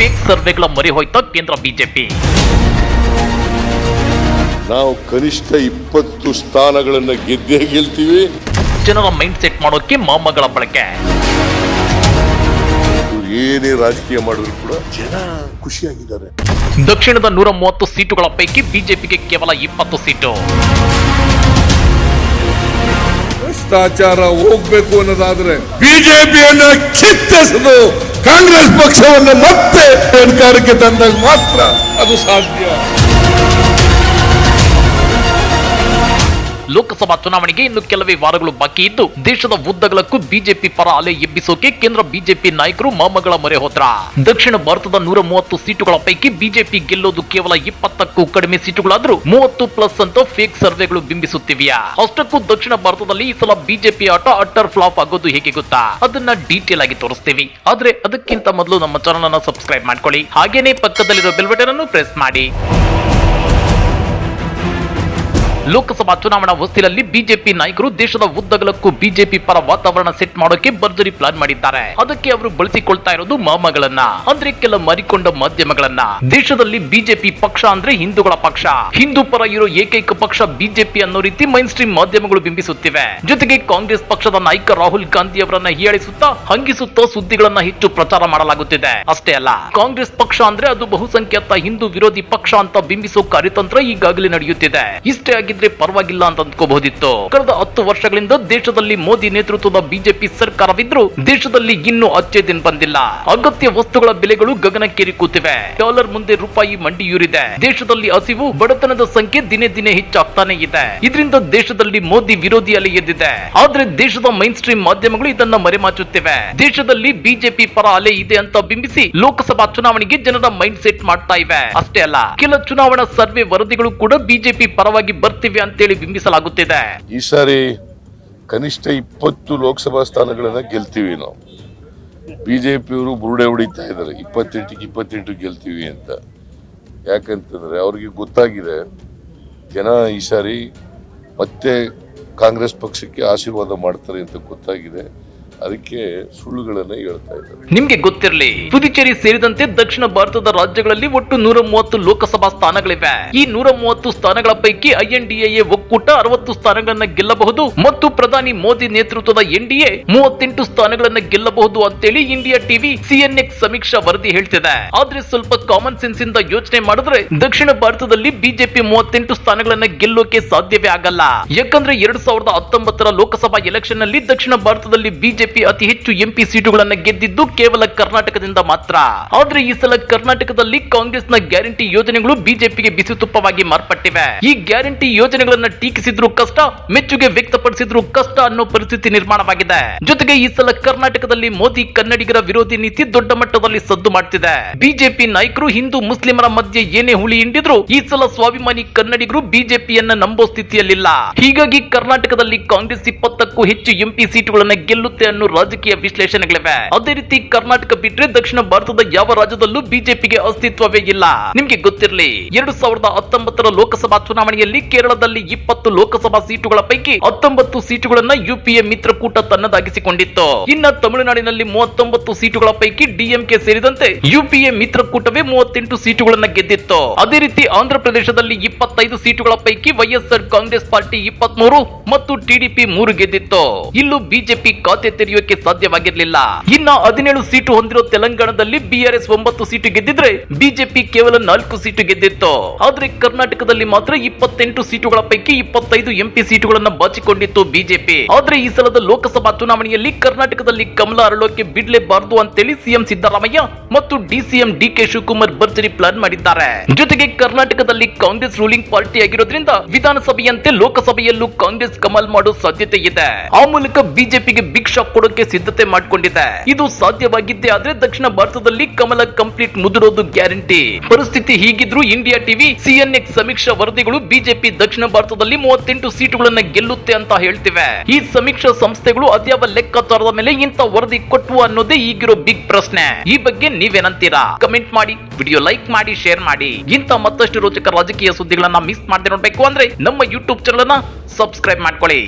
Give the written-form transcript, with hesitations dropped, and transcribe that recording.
Fake ಸರ್ವೆಗಳ ಮೊರೆ ಹೋಯ್ತ ಕೇಂದ್ರ BJP. ನಾವು ಕನಿಷ್ಠ 20 ಸ್ಥಾನಗಳನ್ನು ಗೆಲ್ತೀವಿ. ಜನರ ಮೈಂಡ್ ಸೆಟ್ ಮಾಡೋಕೆ ಮೊಮ್ಮಗಳ ಬಳಕೆ. ಏನೇ ರಾಜಕೀಯ ಮಾಡಿದ್ರು ಕೂಡ ಜನ ಖುಷಿಯಾಗಿದ್ದಾರೆ. ದಕ್ಷಿಣದ 130 ಸೀಟುಗಳ ಪೈಕಿ ಬಿಜೆಪಿಗೆ ಕೇವಲ 20 ಸೀಟು. ಭ್ರಷ್ಟಾಚಾರ ಹೋಗ್ಬೇಕು ಅನ್ನೋದಾದ್ರೆ ಬಿಜೆಪಿಯನ್ನ ಕಿತ್ತೆಸೆದು ಕಾಂಗ್ರೆಸ್ ಪಕ್ಷವನ್ನು ಮತ್ತೆ ಅಧಿಕಾರಕ್ಕೆ ತಂದಾಗ ಮಾತ್ರ ಅದು ಸಾಧ್ಯ. ಲೋಕಸಭಾ ಚುನಾವಣೆಗೆ ಇನ್ನು ಕೆಲವೇ ವಾರಗಳು ಬಾಕಿ ಇದ್ದು ದೇಶದ ಉದ್ದಗಲಕ್ಕೂ ಬಿಜೆಪಿ ಪರ ಅಲೆ ಎಬ್ಬಿಸೋಕೆ ಕೇಂದ್ರ ಬಿಜೆಪಿ ನಾಯಕರು ಮೊಮ್ಮಗಳ ಮೊರೆ ಹೋದ್ರ. ದಕ್ಷಿಣ ಭಾರತದ 130 ಸೀಟುಗಳ ಪೈಕಿ ಬಿಜೆಪಿ ಗೆಲ್ಲೋದು ಕೇವಲ 20ಕ್ಕೂ ಕಡಿಮೆ ಸೀಟುಗಳಾದ್ರೂ 30+ ಅಂತ ಫೇಕ್ ಸರ್ವೆಗಳು ಬಿಂಬಿಸುತ್ತಿವೆಯಾ? ಅಷ್ಟಕ್ಕೂ ದಕ್ಷಿಣ ಭಾರತದಲ್ಲಿ ಈ ಸಲ ಬಿಜೆಪಿ ಆಟ ಅಟ್ಟರ್ ಫ್ಲಾಪ್ ಆಗೋದು ಹೇಗೆ ಗೊತ್ತಾ? ಅದನ್ನ ಡೀಟೇಲ್ ಆಗಿ ತೋರಿಸ್ತೀವಿ. ಆದ್ರೆ ಅದಕ್ಕಿಂತ ಮೊದಲು ನಮ್ಮ ಚಾನೆಲ್ ಅನ್ನು ಸಬ್ಸ್ಕ್ರೈಬ್ ಮಾಡ್ಕೊಳ್ಳಿ. ಹಾಗೇನೇ ಪಕ್ಕದಲ್ಲಿರೋ ಬೆಲ್ ಬಟನ್ ಅನ್ನು ಪ್ರೆಸ್ ಮಾಡಿ. ಲೋಕಸಭಾ ಚುನಾವಣಾ ಹೊಸ್ತಿಲಲ್ಲಿ ಬಿಜೆಪಿ ನಾಯಕರು ದೇಶದ ಉದ್ದಗಲಕ್ಕೂ ಬಿಜೆಪಿ ಪರ ವಾತಾವರಣ ಸೆಟ್ ಮಾಡೋಕೆ ಭರ್ಜರಿ ಪ್ಲಾನ್ ಮಾಡಿದ್ದಾರೆ. ಅದಕ್ಕೆ ಅವರು ಬಳಸಿಕೊಳ್ತಾ ಇರೋದು ಮಾಮಗಳನ್ನ, ಅಂದ್ರೆ ಕೆಲ ಮರಿಕೊಂಡ ಮಾಧ್ಯಮಗಳನ್ನ. ದೇಶದಲ್ಲಿ ಬಿಜೆಪಿ ಪಕ್ಷ ಅಂದ್ರೆ ಹಿಂದೂಗಳ ಪಕ್ಷ, ಹಿಂದೂ ಪರ ಇರೋ ಏಕೈಕ ಪಕ್ಷ ಬಿಜೆಪಿ ಅನ್ನೋ ರೀತಿ ಮೈನ್ ಸ್ಟ್ರೀಮ್ ಮಾಧ್ಯಮಗಳು ಬಿಂಬಿಸುತ್ತಿವೆ. ಜೊತೆಗೆ ಕಾಂಗ್ರೆಸ್ ಪಕ್ಷದ ನಾಯಕ ರಾಹುಲ್ ಗಾಂಧಿ ಅವರನ್ನ ಹೀಯಾಳಿಸುತ್ತಾ ಹಂಗಿಸುತ್ತಾ ಸುದ್ದಿಗಳನ್ನ ಹೆಚ್ಚು ಪ್ರಚಾರ ಮಾಡಲಾಗುತ್ತಿದೆ. ಅಷ್ಟೇ ಅಲ್ಲ, ಕಾಂಗ್ರೆಸ್ ಪಕ್ಷ ಅಂದ್ರೆ ಅದು ಬಹುಸಂಖ್ಯಾತ ಹಿಂದೂ ವಿರೋಧಿ ಪಕ್ಷ ಅಂತ ಬಿಂಬಿಸೋ ಕಾರ್ಯತಂತ್ರ ಈಗಾಗಲೇ ನಡೆಯುತ್ತಿದೆ. ಇಷ್ಟೇ ಆಗಿದ್ರೆ ಪರವಾಗಿಲ್ಲ ಅಂತ ಅಂದ್ಕೋಬಹುದಿತ್ತು. ಕಳೆದ 10 ವರ್ಷಗಳಿಂದ ದೇಶದಲ್ಲಿ ಮೋದಿ ನೇತೃತ್ವದ ಬಿಜೆಪಿ ಸರ್ಕಾರವಿದ್ರು ದೇಶದಲ್ಲಿ ಇನ್ನೂ ಅಚ್ಚೇ ಬಂದಿಲ್ಲ. ಅಗತ್ಯ ವಸ್ತುಗಳ ಬೆಲೆಗಳು ಗಗನಕ್ಕೇರಿ ಕೂತಿವೆ. ಡಾಲರ್ ಮುಂದೆ ರೂಪಾಯಿ ಮಂಡಿಯೂರಿದೆ. ದೇಶದಲ್ಲಿ ಹಸಿವು, ಬಡತನದ ಸಂಖ್ಯೆ ದಿನೇ ದಿನೇ ಹೆಚ್ಚಾಗ್ತಾನೆ ಇದೆ. ಇದರಿಂದ ದೇಶದಲ್ಲಿ ಮೋದಿ ವಿರೋಧಿ ಅಲೆ ಎದ್ದಿದೆ. ಆದ್ರೆ ದೇಶದ ಮೈನ್ ಸ್ಟ್ರೀಮ್ ಮಾಧ್ಯಮಗಳು ಇದನ್ನ ಮರೆಮಾಚುತ್ತಿವೆ. ದೇಶದಲ್ಲಿ ಬಿಜೆಪಿ ಪರ ಅಲೆ ಇದೆ ಅಂತ ಬಿಂಬಿಸಿ ಲೋಕಸಭಾ ಚುನಾವಣೆಗೆ ಜನರ ಮೈಂಡ್ ಸೆಟ್ ಮಾಡ್ತಾ ಇವೆ. ಅಷ್ಟೇ ಅಲ್ಲ, ಕೆಲ ಚುನಾವಣಾ ಸರ್ವೆ ವರದಿಗಳು ಕೂಡ ಬಿಜೆಪಿ ಪರವಾಗಿ ಬರ್ತಿವೆ ಅಂತೇಳಿ ಬಿಂಬಿಸಲಾಗುತ್ತಿದೆ. ಈ ಸಾರಿ ಕನಿಷ್ಠ 20 ಲೋಕಸಭಾ ಸ್ಥಾನಗಳನ್ನ ಗೆಲ್ತೀವಿ ನಾವು. ಬಿಜೆಪಿಯವರು ಬುರುಡೆ ಹೊಡಿತಾ ಇದ್ದಾರೆ 28 ಗೆಲ್ತೀವಿ ಅಂತ. ಯಾಕಂತಂದ್ರೆ ಅವ್ರಿಗೆ ಗೊತ್ತಾಗಿದೆ ಜನ ಈ ಸಾರಿ ಮತ್ತೆ ಕಾಂಗ್ರೆಸ್ ಪಕ್ಷಕ್ಕೆ ಆಶೀರ್ವಾದ ಮಾಡ್ತಾರೆ ಅಂತ ಗೊತ್ತಾಗಿದೆ. ಅದಕ್ಕೆ ಸುಳ್ಳುಗಳನ್ನ ಹೇಳ್ತಾ ಇದ್ದಾರೆ. ನಿಮ್ಗೆ ಗೊತ್ತಿರಲಿ, ಪುದುಚೇರಿ ಸೇರಿದಂತೆ ದಕ್ಷಿಣ ಭಾರತದ ರಾಜ್ಯಗಳಲ್ಲಿ ಒಟ್ಟು 130 ಲೋಕಸಭಾ ಸ್ಥಾನಗಳಿವೆ. ಈ 130 ಸ್ಥಾನಗಳ ಪೈಕಿ INDA ಒಕ್ಕೂಟ 60 ಸ್ಥಾನಗಳನ್ನ ಗೆಲ್ಲಬಹುದು ಮತ್ತು ಪ್ರಧಾನಿ ಮೋದಿ ನೇತೃತ್ವದ NDA 38 ಸ್ಥಾನಗಳನ್ನ ಗೆಲ್ಲಬಹುದು ಅಂತೇಳಿ ಇಂಡಿಯಾ ಟಿವಿ CNX ಸಮೀಕ್ಷಾ ವರದಿ ಹೇಳ್ತಿದೆ. ಆದ್ರೆ ಸ್ವಲ್ಪ ಕಾಮನ್ ಸೆನ್ಸ್ ಇಂದ ಯೋಚನೆ ಮಾಡಿದ್ರೆ ದಕ್ಷಿಣ ಭಾರತದಲ್ಲಿ ಬಿಜೆಪಿ 38 ಸ್ಥಾನಗಳನ್ನ ಗೆಲ್ಲೋಕೆ ಸಾಧ್ಯವೇ ಆಗಲ್ಲ. ಯಾಕಂದ್ರೆ 2019ರ ಲೋಕಸಭಾ ಎಲೆಕ್ಷನ್ ನಲ್ಲಿ ದಕ್ಷಿಣ ಭಾರತದಲ್ಲಿ ಬಿಜೆಪಿ ಅತಿ ಹೆಚ್ಚು MP ಸೀಟುಗಳನ್ನು ಗೆದ್ದಿದ್ದು ಕೇವಲ ಕರ್ನಾಟಕದಿಂದ ಮಾತ್ರ. ಆದ್ರೆ ಈ ಸಲ ಕರ್ನಾಟಕದಲ್ಲಿ ಕಾಂಗ್ರೆಸ್ನ ಗ್ಯಾರಂಟಿ ಯೋಜನೆಗಳು ಬಿಜೆಪಿಗೆ ಬಿಸಿ ತುಪ್ಪವಾಗಿ ಮಾರ್ಪಟ್ಟಿವೆ. ಈ ಗ್ಯಾರಂಟಿ ಯೋಜನೆಗಳನ್ನ ಟೀಕಿಸಿದ್ರು ಕಷ್ಟ, ಮೆಚ್ಚುಗೆ ವ್ಯಕ್ತಪಡಿಸಿದ್ರು ಕಷ್ಟ ಅನ್ನೋ ಪರಿಸ್ಥಿತಿ ನಿರ್ಮಾಣವಾಗಿದೆ. ಜೊತೆಗೆ ಈ ಸಲ ಕರ್ನಾಟಕದಲ್ಲಿ ಮೋದಿ ಕನ್ನಡಿಗರ ವಿರೋಧಿ ನೀತಿ ದೊಡ್ಡ ಮಟ್ಟದಲ್ಲಿ ಸದ್ದು ಮಾಡ್ತಿದೆ. ಬಿಜೆಪಿ ನಾಯಕರು ಹಿಂದೂ ಮುಸ್ಲಿಮರ ಮಧ್ಯೆ ಏನೇ ಹುಳಿ ಹಿಂಡಿದ್ರು ಈ ಸಲ ಸ್ವಾಭಿಮಾನಿ ಕನ್ನಡಿಗರು ಬಿಜೆಪಿಯನ್ನ ನಂಬೋ ಸ್ಥಿತಿಯಲ್ಲಿಲ್ಲ. ಹೀಗಾಗಿ ಕರ್ನಾಟಕದಲ್ಲಿ ಕಾಂಗ್ರೆಸ್ 20ಕ್ಕೂ ಹೆಚ್ಚು MP ಸೀಟುಗಳನ್ನ ಗೆಲ್ಲುತ್ತೆ ಅನ್ನೋ ರಾಜಕೀಯ ವಿಶ್ಲೇಷಣೆಗಳಿವೆ. ಅದೇ ರೀತಿ ಕರ್ನಾಟಕ ಬಿಟ್ರೆ ದಕ್ಷಿಣ ಭಾರತದ ಯಾವ ರಾಜ್ಯದಲ್ಲೂ ಬಿಜೆಪಿಗೆ ಅಸ್ತಿತ್ವವೇ ಇಲ್ಲ. ನಿಮ್ಗೆ ಗೊತ್ತಿರಲಿ, 2019ರ ಲೋಕಸಭಾ ಚುನಾವಣೆಯಲ್ಲಿ ಕೇರಳದಲ್ಲಿ 20 ಲೋಕಸಭಾ ಸೀಟುಗಳ ಪೈಕಿ 19 ಸೀಟುಗಳನ್ನ UPA ಮಿತ್ರಕೂಟ ತನ್ನದಾಗಿಸಿಕೊಂಡಿತ್ತು. ಇನ್ನ ತಮಿಳುನಾಡಿನಲ್ಲಿ 39 ಸೀಟುಗಳ ಪೈಕಿ DMK ಸೇರಿದಂತೆ UPA ಮಿತ್ರಕೂಟವೇ 38 ಸೀಟುಗಳನ್ನ ಗೆದ್ದಿತ್ತು. ಅದೇ ರೀತಿ ಆಂಧ್ರ ಪ್ರದೇಶದಲ್ಲಿ 25 ಸೀಟುಗಳ ಪೈಕಿ YSR ಕಾಂಗ್ರೆಸ್ ಪಾರ್ಟಿ 23 ಮತ್ತು TDP 3 ಗೆದ್ದಿತ್ತು. ಇಲ್ಲೂ ಬಿಜೆಪಿ ಖಾತೆ ತೆರೆಯೋಕೆ ಸಾಧ್ಯವಾಗಿರಲಿಲ್ಲ. ಇನ್ನ 17 ಸೀಟು ಹೊಂದಿರೋ ತೆಲಂಗಾಣದಲ್ಲಿ BRS 9 ಸೀಟು ಗೆದ್ದಿದ್ರೆ ಬಿಜೆಪಿ ಕೇವಲ 4 ಸೀಟು ಗೆದ್ದಿತ್ತು. ಆದ್ರೆ ಕರ್ನಾಟಕದಲ್ಲಿ ಮಾತ್ರ 28 ಸೀಟುಗಳ ಪೈಕಿ 25 MP ಸೀಟುಗಳನ್ನ ಬಾಚಿಕೊಂಡಿತ್ತು ಬಿಜೆಪಿ. ಆದ್ರೆ ಈ ಸಲದ ಲೋಕಸಭಾ ಚುನಾವಣೆಯಲ್ಲಿ ಕರ್ನಾಟಕದಲ್ಲಿ ಕಮಲ ಅರಳೋಕೆ ಬಿಡ್ಲೇಬಾರದು ಅಂತೇಳಿ CM ಸಿದ್ದರಾಮಯ್ಯ ಮತ್ತು DCM DK ಶಿವಕುಮಾರ್ ಭರ್ಜರಿ ಪ್ಲಾನ್ ಮಾಡಿದ್ದಾರೆ. ಜೊತೆಗೆ ಕರ್ನಾಟಕದಲ್ಲಿ ಕಾಂಗ್ರೆಸ್ ರೂಲಿಂಗ್ ಪಾರ್ಟಿ ಆಗಿರೋದ್ರಿಂದ ವಿಧಾನಸಭೆಯಂತೆ ಲೋಕಸಭೆಯಲ್ಲೂ ಕಾಂಗ್ರೆಸ್ ಕಮಲ್ ಮಾಡೋ ಸಾಧ್ಯತೆ ಇದೆ. ಆ ಮೂಲಕ ಬಿಜೆಪಿಗೆ ಬಿಗ್ ಶಾಕ್ ಕೊಡೋಕೆ ಸಿದ್ಧತೆ ಮಾಡಿಕೊಂಡಿದೆ. ಇದು ಸಾಧ್ಯವಾಗಿದ್ದೇ ಆದ್ರೆ ದಕ್ಷಿಣ ಭಾರತದಲ್ಲಿ ಕಮಲ ಕಂಪ್ಲೀಟ್ ಮುದುರೋದು ಗ್ಯಾರಂಟಿ. ಪರಿಸ್ಥಿತಿ ಹೀಗಿದ್ರು ಇಂಡಿಯಾ ಟಿವಿ CNX ಸಮೀಕ್ಷಾ ವರದಿಗಳು ಬಿಜೆಪಿ ದಕ್ಷಿಣ ಭಾರತದಲ್ಲಿ 38 ಸೀಟುಗಳನ್ನ ಗೆಲ್ಲುತ್ತೆ ಅಂತ ಹೇಳ್ತಿವೆ. ಈ ಸಮೀಕ್ಷಾ ಸಂಸ್ಥೆಗಳು ಅದ್ಯಾವ ಲೆಕ್ಕಾಚಾರದ ಮೇಲೆ ಇಂತ ವರದಿ ಕೊಟ್ಟವು ಅನ್ನೋದೇ ಈಗಿರೋ ಬಿಗ್ ಪ್ರಶ್ನೆ. ಈ ಬಗ್ಗೆ ನೀವೇನಂತೀರಾ? ಕಮೆಂಟ್ ಮಾಡಿ, ವಿಡಿಯೋ ಲೈಕ್ ಮಾಡಿ, ಶೇರ್ ಮಾಡಿ. ಇಂತ ಮತ್ತಷ್ಟು ರೋಚಕ ರಾಜಕೀಯ ಸುದ್ದಿಗಳನ್ನ ಮಿಸ್ ಮಾಡದೆ ನೋಡ್ಬೇಕು ಅಂದ್ರೆ ನಮ್ಮ ಯೂಟ್ಯೂಬ್ ಚಾನೆಲ್ ಅನ್ನ ಸಬ್ಸ್ಕ್ರೈಬ್ ಮಾಡ್ಕೊಳ್ಳಿ.